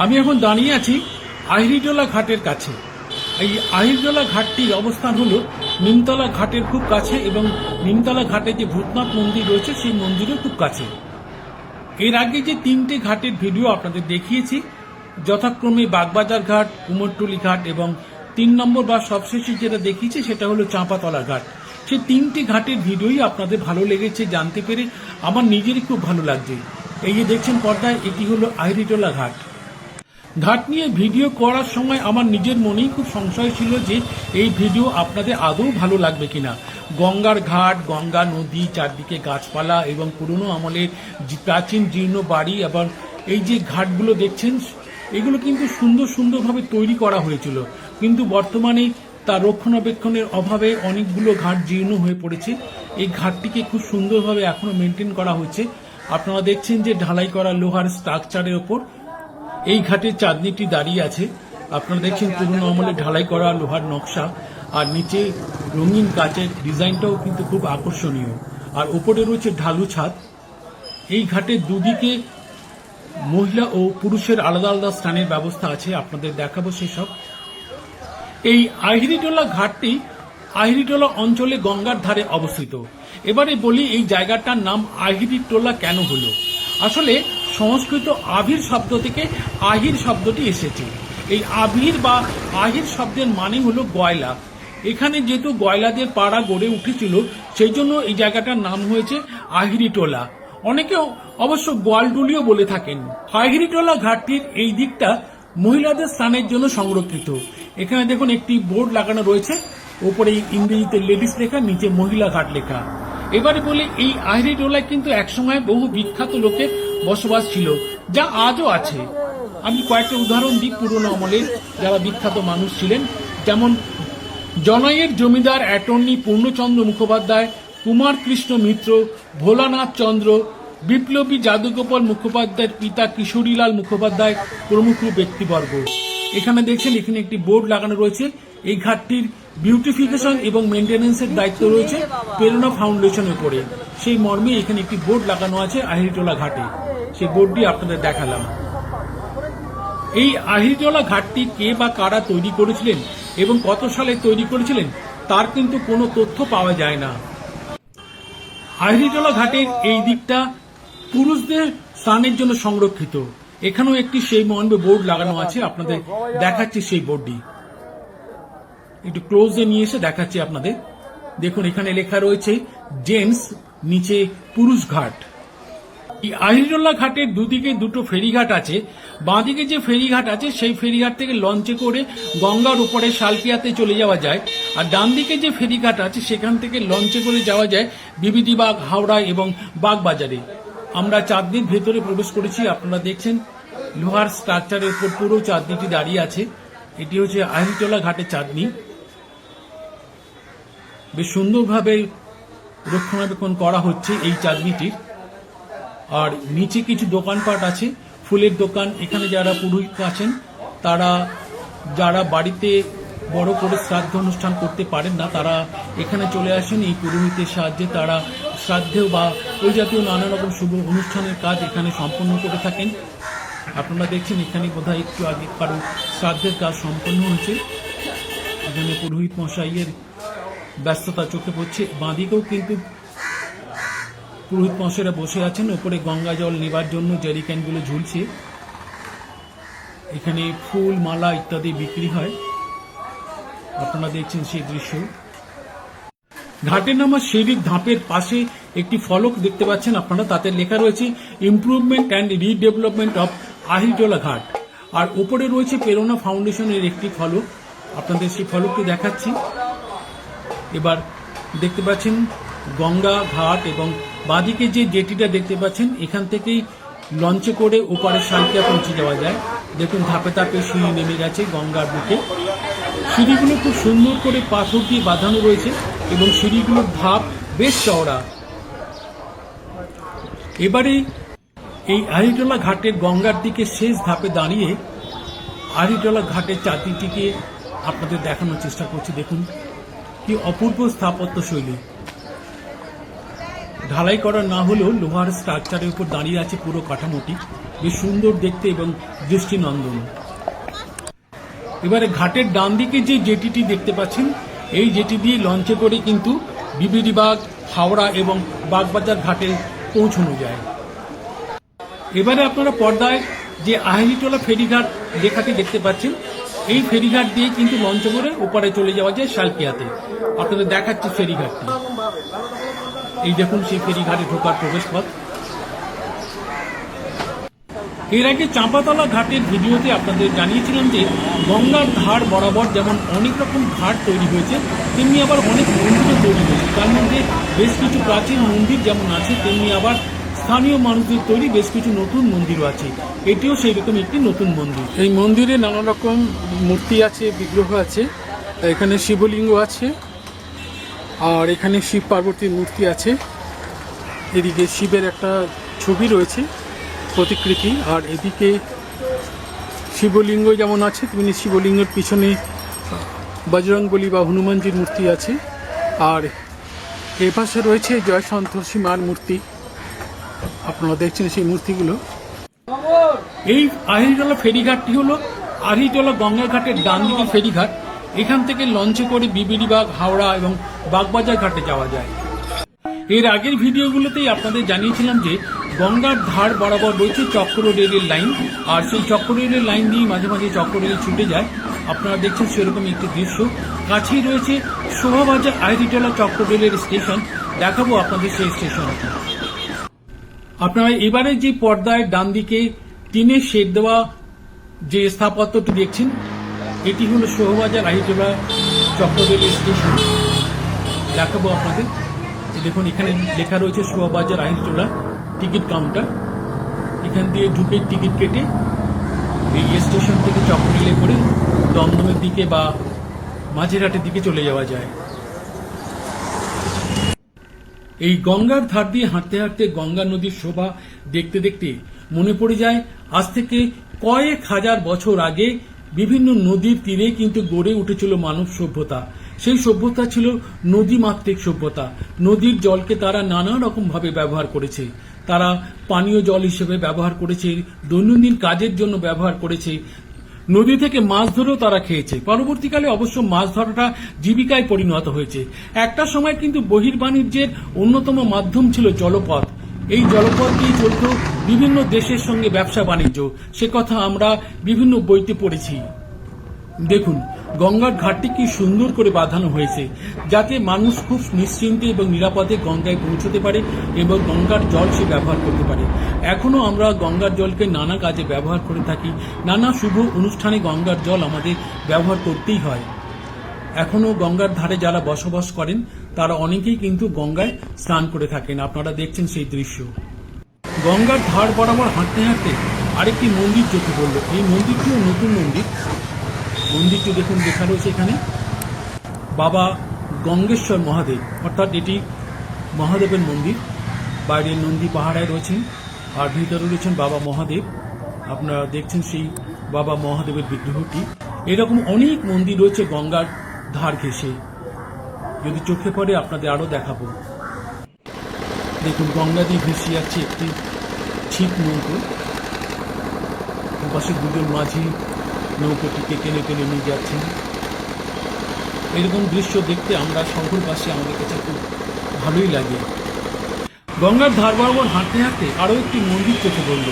আমি এখন দাঁড়িয়ে আছি আহিরিটোলা ঘাটের কাছে। এই আহিরিটোলা ঘাটটির অবস্থান হলো নিমতলা ঘাটের খুব কাছে এবং নিমতলা ঘাটে যে ভূতনাথ মন্দির রয়েছে সেই মন্দিরের খুব কাছে। এর আগে যে তিনটে ঘাটের ভিডিও আপনাদের দেখিয়েছি, যথাক্রমে বাগবাজার ঘাট, কুমোরটুলি ঘাট এবং 3 নম্বর বা সবশেষে যেটা দেখিয়েছি সেটা হলো চাঁপাতলা ঘাট। সেই তিনটি ঘাটের ভিডিওই আপনাদের ভালো লেগেছে জানতে পেরে আমার নিজেরই খুব ভালো লাগছে। এই যে দেখছেন পর্দায়, এটি হলো আহিরিটোলা ঘাট। ঘাট নিয়ে ভিডিও করার সময় আমার নিজের মনেই খুব সংশয় ছিল যে এই ভিডিও আপনাদের আদৌ ভালো লাগবে কিনা। গঙ্গার ঘাট, গঙ্গা নদী, চারদিকে গাছপালা এবং পুরনো আমলের প্রাচীন জীর্ণ বাড়ি, এবং এই যে ঘাটগুলো দেখছেন এগুলো কিন্তু সুন্দরভাবে তৈরি করা হয়েছিল, কিন্তু বর্তমানে তার রক্ষণাবেক্ষণের অভাবে অনেকগুলো ঘাট জীর্ণ হয়ে পড়েছে। এই ঘাটটিকে খুব সুন্দরভাবে এখনো মেনটেন করা হচ্ছে। আপনারা দেখছেন যে ঢালাই করা লোহার স্ট্রাকচারের ওপর এই ঘাটের চাঁদনিটি দাঁড়িয়ে আছে। আপনারা দেখছেন পুরনো আমলে ঢালাই করা লোহার নকশা, আর নিচে রঙিন কাচের ডিজাইনটাও কিন্তু খুব আকর্ষণীয়, আর ওপরে রয়েছে ঢালু ছাদ। এই ঘাটের দুদিকে মহিলা ও পুরুষের আলাদা আলাদা স্থানের ব্যবস্থা আছে, আপনাদের দেখাবো সেসব। এই আহিরিটোলা ঘাটটি আহিরিটোলা অঞ্চলে গঙ্গার ধারে অবস্থিত। এবারে বলি এই জায়গাটার নাম আহিরিটোলা কেন হলো। আসলে সংস্কৃত আভির শব্দ থেকে আহির শব্দটি এসেছে। এই আভির বা আহির শব্দের মানে হলো গয়লা। এখানে যেহেতু গয়লাদের পাড়া গড়ে উঠেছিল, সেই জন্য এই জায়গাটার নাম হয়েছে আহিরিটোলা। অনেকে অবশ্য গোয়ালডুলিও বলে থাকেন। আহিরিটোলা ঘাটটির এই দিকটা মহিলাদের স্নানের জন্য সংরক্ষিত। এখানে দেখুন একটি বোর্ড লাগানো রয়েছে, ওপরে ইংরেজিতে লেডিস লেখা, নিচে মহিলা ঘাট লেখা। এবারে বলি এই আহিরিটোলায় কিন্তু একসময় বহু বিখ্যাত লোকের বসবাস ছিল, যা আজও আছে। আমি কয়েকটা উদাহরণ দিই পুরনো আমলের যারা বিখ্যাত মানুষ ছিলেন, যেমন জনাইয়ের জমিদার অ্যাটর্নি পূর্ণচন্দ্র মুখোপাধ্যায়, কুমার কৃষ্ণ মিত্র, ভোলানাথ চন্দ্র, বিপ্লবী যাদুগোপাল মুখোপাধ্যায়ের পিতা কিশোরীলাল মুখোপাধ্যায় প্রমুখ ব্যক্তিবর্গ। এখানে দেখছেন এখানে একটি বোর্ড লাগানো রয়েছে। এই ঘাটটির বিউটিফিকেশন এবং মেনটেন্যান্সের দায়িত্ব রয়েছে প্রেরণা ফাউন্ডেশনের উপরে। সেই মর্মে এখানে একটি বোর্ড লাগানো আছে আহিরিটোলা ঘাটে, সেই বোর্ডটি আপনাদের দেখালাম। এই আহিরিটোলা ঘাটটি কে বা কারা তৈরি করেছিলেন এবং কত সালে তৈরি করেছিলেন তার কিন্তু কোনো তথ্য পাওয়া যায় না। আহিরিটোলা ঘাটের এই দিকটা পুরুষদের স্নানের জন্য সংরক্ষিত। এখানেও একটি সেই মর্মে বোর্ড লাগানো আছে, আপনাদের দেখাচ্ছি সেই বোর্ডটি। একটু ক্লোজে নিয়ে এসে দেখাচ্ছি আপনাদের। দেখুন এখানে লেখা রয়েছে জেন্টস, নিচে পুরুষ ঘাট। এই আহিরিটোলা ঘাটের দুদিকে দুটো ফেরিঘাট আছে। বাঁদিকে যে ফেরিঘাট আছে সেই ফেরিঘাট থেকে লঞ্চে করে গঙ্গার উপরে শালকিয়াতে চলে যাওয়া যায়, আর ডান দিকে যে ফেরিঘাট আছে সেখান থেকে লঞ্চে করে যাওয়া যায় বিবিধিবাগ, হাওড়া এবং বাগবাজারে। আমরা চাঁদনির ভেতরে প্রবেশ করেছি। আপনারা দেখছেন লোহার স্ট্রাকচারের উপর পুরো চাঁদনিটি দাঁড়িয়ে আছে। এটি হচ্ছে আহিরিটোলা ঘাটের চাঁদনি। বেশ সুন্দরভাবে রক্ষণাবেক্ষণ করা হচ্ছে এই চাঁদনিটির। আর নিচে কিছু দোকানপাট আছে, ফুলের দোকান। এখানে যারা পুরোহিত আছেন তারা, যারা বাড়িতে বড় করে শ্রাদ্ধ অনুষ্ঠান করতে পারেন না, তারা এখানে চলে আসেন এই পুরোহিতের সাহায্যে। তারা শ্রাদ্ধেও বা ওই জাতীয় নানা রকম শুভ অনুষ্ঠানের কাজ এখানে সম্পন্ন করে থাকেন। আপনারা দেখছেন এখানে বোধহয় একটু আগে কারো শ্রাদ্ধের কাজ সম্পন্ন হয়েছে। এখানে পুরোহিত মশাইয়ের ব্যস্ততা চোখে পড়ছে। বাঁদিকেও কিন্তু পুরোহিত মশাইরা বসে আছেন, ওপরে গঙ্গা জল নেবার জন্য জারিক্যানগুলো ঝুলছে। এখানে ফুল, মালা ইত্যাদি বিক্রি হয়। আপনারা দেখছেন সেই দৃশ্য। ঘাটের নামা সিঁড়ির ধাপের পাশে একটি ফলক দেখতে পাচ্ছেন আপনারা, তাতে লেখা রয়েছে improvement and redevelopment of Ahiritola ঘাট। আর উপরে রয়েছে প্রেরণা ফাউন্ডেশনের একটি ফলক, আপনাদের সেই ফলকটি দেখাচ্ছি। এবার দেখতে পাচ্ছেন গঙ্গা ঘাট, এবং বাঁদিকে যে জেটিটা দেখতে পাচ্ছেন এখান থেকেই লঞ্চে করে ওপারে শালকিয়া পৌঁছে যাওয়া যায়। দেখুন ধাপে ধাপে সিঁড়ি নেমে গেছে গঙ্গার বুকে। সিঁড়িগুলো খুব সুন্দর করে পাথর দিয়ে বাঁধানো রয়েছে এবং সিঁড়িগুলোর ধাপ বেশ চওড়া। এবারে এই আহিরিটোলা ঘাটের গঙ্গার দিকে শেষ ধাপে দাঁড়িয়ে আহিরিটোলা ঘাটের চারদিকটিকে আপনাদের দেখানোর চেষ্টা করছি। দেখুন কি অপূর্ব স্থাপত্য শৈলী। ঢালাই করা না হলেও লোহার স্ট্রাকচারের উপর দাঁড়িয়ে আছে পুরো কাঠামোটি। বেশ সুন্দর দেখতে এবং দৃষ্টিনন্দন। এবারে ঘাটের ডান দিকে যে জেটিটি দেখতে পাচ্ছেন, এই জেটি দিয়ে লঞ্চে করে কিন্তু বিবিডিবাগ, হাওড়া এবং বাগবাজার ঘাটে পৌঁছানো যায়। এবারে আপনারা পর্দায় যে আহিরিটোলা ফেরিঘাট লেখাটি দেখতে পাচ্ছেন, এই ফেরিঘাট দিয়ে কিন্তু লঞ্চে করে ওপারে চলে যাওয়া যায় শালকিয়াতে। আপনাদের দেখাচ্ছি ফেরিঘাটটি। এই দেখুন সেই ফেরিঘাটে ঢোকার প্রবেশ পথ। এর আগে চাঁপাতলা ঘাটের ভিডিওতে আপনাদের জানিয়েছিলাম যে গঙ্গার ধার বরাবর যেমন অনেক রকম ঘাট তৈরি হয়েছে, তেমনি আবার অনেক মন্দিরও তৈরি হয়েছে। তার মধ্যে বেশ কিছু প্রাচীন মন্দির যেমন আছে, তেমনি আবার স্থানীয় মানুষদের তৈরি বেশ কিছু নতুন মন্দিরও আছে। এটিও সেই রকম একটি নতুন মন্দির। এই মন্দিরে নানা রকম মূর্তি আছে, বিগ্রহ আছে। এখানে শিবলিঙ্গ আছে, আর এখানে শিব পার্বতীর মূর্তি আছে। এদিকে শিবের একটা ছবি রয়েছে, প্রতিকৃতি, আর এদিকে শিবলিঙ্গ যেমন আছে তেমনি শিবলিঙ্গের পিছনে বজরংবলী বা হনুমানজির মূর্তি আছে। আর এ পাশে রয়েছে জয় সন্তোষী মার মূর্তি, আপনারা দেখছেন সেই মূর্তিগুলো। এই আহিরিটোলা ফেরিঘাটটি হলো আহিরিটোলা গঙ্গা ঘাটের ডান দিকের ফেরিঘাট। এখান থেকে লঞ্চে করে বিবিডিবাগ, হাওড়া এবং বাগবাজার ঘাটে যাওয়া যায়। এর আগের ভিডিওগুলোতেই আপনাদের জানিয়েছিলাম যে গঙ্গার ধার বরাবর রয়েছে চক্র রেলের লাইন, আর সেই চক্র রেলের লাইন দিয়ে মাঝে মাঝে চক্র রেল ছুটে যায়। আপনারা দেখছেন সেরকম একটি দৃশ্য। কাছেই রয়েছে শোভাবাজার আহিরিটোলা চক্র রেলের স্টেশন। দেখাবো আপনাদের সেই স্টেশনটি। আপনারা এবারে যে পর্দায় ডান দিকে টিনের শেড দেওয়া যে স্থাপত্যটি দেখছেন, এটি হলো শোভাবাজার আহিরিটোলা চক্র রেলের স্টেশন। দেখাবো আপনাদের। দেখুন এখানে লেখা রয়েছে শোভাবাজার আহিরিটোলা টিকিট কাউন্টার। এখান দিয়ে ঢুকে টিকিট কেটে এই স্টেশন থেকে চক্র রেলে করে দমদমের দিকে বা মাঝেরহাটের দিকে চলে যাওয়া যায়। এই গঙ্গার ধার দিয়ে হাঁটতে হাঁটতে গঙ্গা নদীর শোভা দেখতে দেখতে মনে পড়ে যায় আজ থেকে কয়েক হাজার বছর আগে বিভিন্ন নদীর তীরে কিন্তু গড়ে উঠেছিল মানব সভ্যতা। সেই সভ্যতা ছিল নদীমাতৃক সভ্যতা। নদীর জলকে তারা নানা রকম ভাবে ব্যবহার করেছে। তারা পানীয় জল হিসেবে ব্যবহার করেছে, দৈনন্দিন কাজের জন্য ব্যবহার করেছে, নদী থেকে মাছ ধরেও তারা খেয়েছে। পরবর্তীকালে অবশ্য মাছ ধরাটা জীবিকায় পরিণত হয়েছে। একটা সময় কিন্তু বহির্বাণিজ্যের অন্যতম মাধ্যম ছিল জলপথ। এই জলপথ দিয়ে চলত বিভিন্ন দেশের সঙ্গে ব্যবসা বাণিজ্য। সে কথা আমরা বিভিন্ন বইতে পড়েছি। দেখুন গঙ্গার ঘাটটি কি সুন্দর করে বাঁধানো হয়েছে, যাতে মানুষ খুব নিশ্চিন্তে এবং নিরাপদে গঙ্গায় পৌঁছতে পারে এবং গঙ্গার জল সে ব্যবহার করতে পারে। এখনো আমরা গঙ্গার জলকে নানা কাজে ব্যবহার করে থাকি। নানা শুভ অনুষ্ঠানে গঙ্গার জল আমাদের ব্যবহার করতেই হয়। এখনো গঙ্গার ধারে যারা বসবাস করেন তারা অনেকেই কিন্তু গঙ্গায় স্নান করে থাকেন। আপনারা দেখছেন সেই দৃশ্য। গঙ্গার ধার বরাবর হাঁটতে হাঁটতে আরেকটি মন্দির চোখে পড়ল। এই মন্দিরটিও নতুন মন্দির। মন্দিরটি দেখুন লেখা রয়েছে এখানে বাবা গঙ্গেশ্বর মহাদেব, অর্থাৎ এটি মহাদেবের মন্দির। বাইরে নন্দী পাহাড়ায় রয়েছেন আর ভিতরে রয়েছেন বাবা মহাদেব। আপনারা দেখছেন সেই বাবা মহাদেবের বিগ্রহটি। এরকম অনেক মন্দির রয়েছে গঙ্গার ধার ঘেঁষে। যদি চোখে পড়ে আপনাদের আরো দেখাবো। দেখুন গঙ্গা দিয়ে ভেসে যাচ্ছে একটি ছিপ নৌকো। পাশে দুজন মাঝি নৌকোটিকে টেনে টেনে নিয়ে যাচ্ছেন। এরকম দৃশ্য দেখতে আমরা শহরবাসী আমাদের কাছে খুব ভালোই লাগে। গঙ্গার ধার বরাবর হাঁটতে হাঁটতে আরও একটি মন্দির চোখে পড়ল।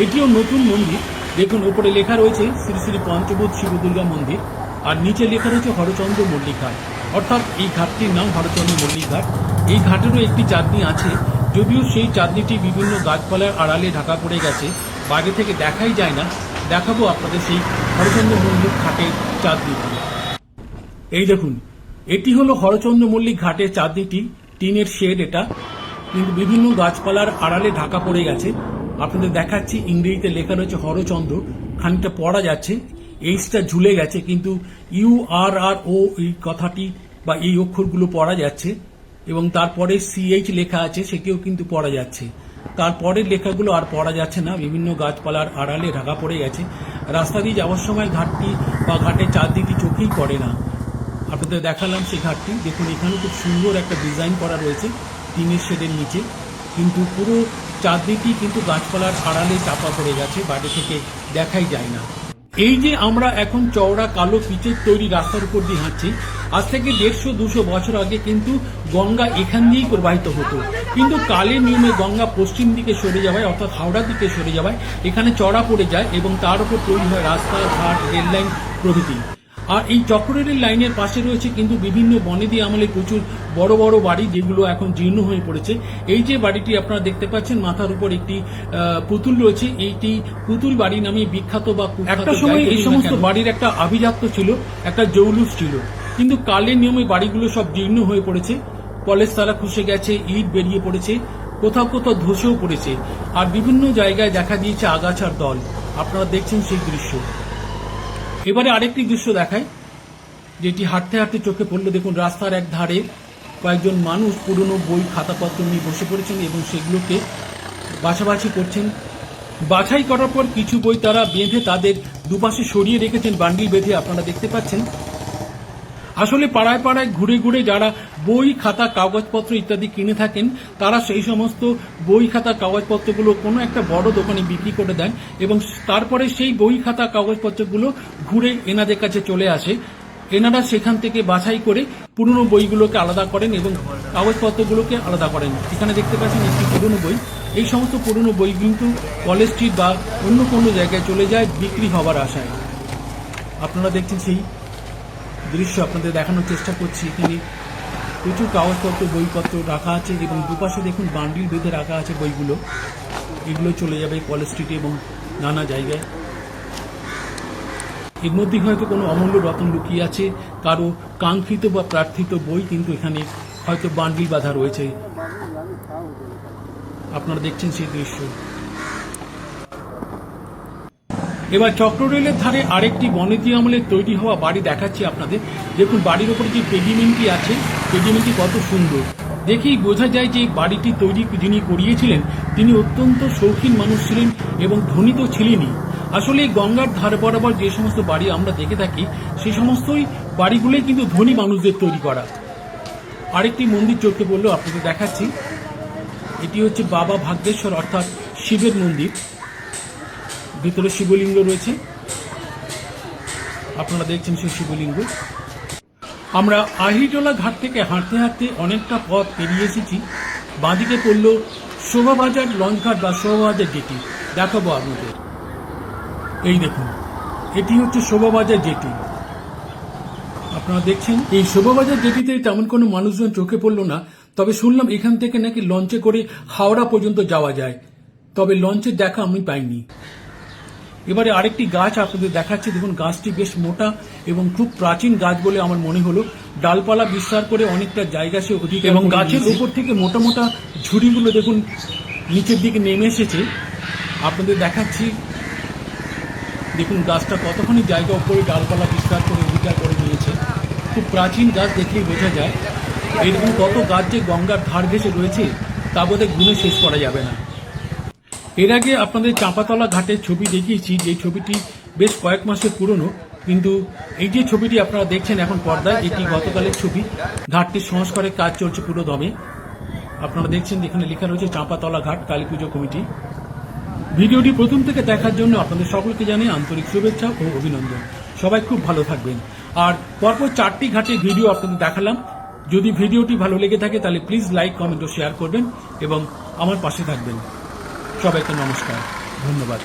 এটিও নতুন মন্দির। দেখুন উপরে লেখা রয়েছে শ্রী শ্রী পঞ্চভূত শিব দুর্গা মন্দির, আর নিচে লেখা রয়েছে হরচন্দ্র মল্লিক ঘাট। অর্থাৎ এই ঘাটটির নাম হরচন্দ্র মল্লিক ঘাট। এই ঘাটেরও একটি চাঁদনি আছে, যদিও সেই চাঁদনিটি বিভিন্ন গাছপালার আড়ালে ঢাকা পড়ে গেছে, বাইরে থেকে দেখাই যায় না। দেখাবো আপনাদের সেই হরচন্দ্র মল্লিক ঘাটের চাঁদনিটি। এই দেখুন এটি হলো হরচন্দ্র মল্লিক ঘাটের চাঁদনিটি। টিনের শেড এটা, কিন্তু বিভিন্ন গাছপালার আড়ালে ঢাকা পড়ে গেছে। আপনাদের দেখাচ্ছি, ইংরেজিতে লেখা রয়েছে হরচন্দ্র, খানিকটা পড়া যাচ্ছে, এইচটা ঝুলে গেছে, কিন্তু URRO এই কথাটি বা এই অক্ষরগুলো পড়া যাচ্ছে, এবং তারপরে CH লেখা আছে, সেটিও কিন্তু পড়া যাচ্ছে। তারপরের লেখাগুলো আর পড়া যাচ্ছে না, বিভিন্ন গাছপালার আড়ালে ঢাকা পড়ে গেছে। রাস্তা দিয়ে যাওয়ার সময় ঘাটটি বা ঘাটের চারদিকটি চোখেই পড়ে না। আপনাদের দেখালাম সেই ঘাটটি। দেখুন এখানে খুব সুন্দর একটা ডিজাইন করা রয়েছে টিনের শেডের নিচে, কিন্তু পুরো চারদিকই কিন্তু গাছপালার আড়ালে চাপা পড়ে গেছে, বাড়ি থেকে দেখাই যায় না। এই যে আমরা এখন চওড়া কালো পিচের তৈরি রাস্তার উপর দিয়ে হাঁটছি, আজ থেকে 150-200 বছর আগে কিন্তু গঙ্গা এখান দিয়েই প্রবাহিত হতো, কিন্তু কালের নিয়মে গঙ্গা পশ্চিম দিকে সরে যাওয়ায় অর্থাৎ হাওড়ার দিকে সরে যাওয়ায় এখানে চড়া পড়ে যায় এবং তার উপর তৈরি হয় রাস্তাঘাট, রেল লাইন প্রভৃতি। আর এই চক্ররেল লাইনের পাশে রয়েছে কিন্তু বিভিন্ন বনেদি আমলে প্রচুর বড় বড় বাড়ি, যেগুলো এখন জীর্ণ হয়ে পড়েছে। এই যে বাড়িটি আপনারা দেখতে পাচ্ছেন, মাথার উপর একটি পুতুল রয়েছে, এইটি পুতুল বাড়ি নামে বিখ্যাত বা একটা সময় এই সমস্ত বাড়ির একটা আভিজাত্য ছিল, একটা জৌলুস ছিল, কিন্তু কালের নিয়মে বাড়িগুলো সব জীর্ণ হয়ে পড়েছে, পলেস্তারা খসে গেছে, ইট বেরিয়ে পড়েছে, কোথাও কোথাও ধসেও পড়েছে, আর বিভিন্ন জায়গায় দেখা দিয়েছে আগাছার দল। আপনারা দেখছেন সেই দৃশ্য। এবারে আরেকটি দৃশ্য দেখায়, যেটি হাঁটতে হাঁটতে চোখে পড়লো। দেখুন, রাস্তার এক ধারে কয়েকজন মানুষ পুরনো বই খাতাপত্র নিয়ে বসে পড়েছেন এবং সেগুলোকে বাছাবাছি করছেন। বাছাই করার পর কিছু বই তারা বেঁধে তাদের দুপাশে সরিয়ে রেখেছেন, বান্ডিল বেঁধে, আপনারা দেখতে পাচ্ছেন। আসলে পাড়ায় পাড়ায় ঘুরে ঘুরে যারা বই খাতা কাগজপত্র ইত্যাদি কিনে থাকেন, তারা সেই সমস্ত বই খাতা কাগজপত্রগুলো কোনো একটা বড় দোকানে বিক্রি করে দেন এবং তারপরে সেই বই খাতা কাগজপত্রগুলো ঘুরে এনাদের কাছে চলে আসে। এনারা সেখান থেকে বাছাই করে পুরনো বইগুলোকে আলাদা করেন এবং কাগজপত্রগুলোকে আলাদা করেন। এখানে দেখতে পাচ্ছেন একটি পুরনো বই। এই সমস্ত পুরনো বই কিন্তু কলেজ স্ট্রিট বা অন্য কোনো জায়গায় চলে যায় বিক্রি হবার আশায়। আপনারা দেখছেন সেই দৃশ্য, আপনাদের দেখানোর চেষ্টা করছি। এখানে প্রচুর কাগজপত্র, বইপত্র রাখা আছে এবং দুপাশে দেখুন বান্ডিল বেঁধে রাখা আছে বইগুলো। এগুলো চলে যাবে কলেজ স্ট্রিটে এবং নানা জায়গায়। এর মধ্যে হয়তো কোনো অমূল্য রত্ন লুকিয়ে আছে, কারো কাঙ্ক্ষিত বা প্রার্থিত বই কিন্তু এখানে হয়তো বান্ডিল বাঁধা রয়েছে। আপনারা দেখছেন সেই দৃশ্য। এবার চক্ররেলের ধারে আরেকটি বনেদি আমলের তৈরি হওয়া বাড়ি দেখাচ্ছি আপনাদের। দেখুন, বাড়ির ওপরে যে পেডিমেন্টটি আছে, পেডিমেন্টটি কত সুন্দর। দেখেই বোঝা যায় যে বাড়িটি তৈরি যিনি করিয়েছিলেন তিনি অত্যন্ত শৌখিন মানুষ ছিলেন এবং ধনী তো ছিলেনই। আসলে গঙ্গার ধার বরাবর যে সমস্ত বাড়ি আমরা দেখে থাকি, সেই সমস্তই বাড়িগুলোই কিন্তু ধনী মানুষদের তৈরি করা। আরেকটি মন্দির চোখে পড়লো, আপনাদের দেখাচ্ছি। এটি হচ্ছে বাবা ভাগ্যেশ্বর অর্থাৎ শিবের মন্দির। ভিতরে শিবলিঙ্গ রয়েছে, আপনারা দেখছেন সেই শিবলিঙ্গ। আমরা আহিরটোলা ঘাট থেকে হাঁটতে হাঁটতে অনেকটা পথ পেরিয়ে এসেছি। বাঁদিকে পড়ল শোভাবাজার লঞ্চঘাট বা শোভাবাজার জেটি। দেখাবো আপনাদের। এই দেখুন, এটি হচ্ছে শোভাবাজার জেটি। আপনারা দেখছেন এই শোভাবাজার জেটিতে তেমন কোনো মানুষজন চোখে পড়লো না, তবে শুনলাম এখান থেকে নাকি লঞ্চে করে হাওড়া পর্যন্ত যাওয়া যায়, তবে লঞ্চের দেখা আমি পাইনি। এবারে আরেকটি গাছ আপনাদের দেখাচ্ছি। দেখুন, গাছটি বেশ মোটা এবং খুব প্রাচীন গাছ বলে আমার মনে হলো। ডালপালা বিস্তার করে অনেকটা জায়গা সে অধিকার এবং গাছের উপর থেকে মোটা মোটা ঝুড়িগুলো দেখুন নিচের দিকে নেমে এসেছে। আপনাদের দেখাচ্ছি। দেখুন গাছটা কতখানি জায়গা উপরে ডালপালা বিস্তার করে অধিকার করে নিয়েছে। খুব প্রাচীন গাছ, দেখলেই বোঝা যায়। এরকম কত গাছ যে গঙ্গার ধার ঘেঁষে রয়েছে তা বোধহয় গুণে শেষ করা যাবে না। এর আগে আপনাদের চাঁপাতলা ঘাটের ছবি দেখিয়েছি, যে ছবিটি বেশ কয়েক মাসের পুরনো, কিন্তু এই যে ছবিটি আপনারা দেখছেন এখন পর্দায়, এটি গতকালের ছবি। ঘাটটির সংস্কারের কাজ চলছে পুরো দমে। আপনারা দেখছেন এখানে লেখা রয়েছে চাঁপাতলা ঘাট কালী পুজো কমিটি। ভিডিওটি প্রথম থেকে দেখার জন্য আপনাদের সকলকে জানিয়ে আন্তরিক শুভেচ্ছা ও অভিনন্দন। সবাই খুব ভালো থাকবেন। আর পরপর 4টি ঘাটের ভিডিও আপনাদের দেখালাম। যদি ভিডিওটি ভালো লেগে থাকে তাহলে প্লিজ লাইক, কমেন্ট ও শেয়ার করবেন এবং আমার পাশে থাকবেন। সবাইকে নমস্কার, ধন্যবাদ।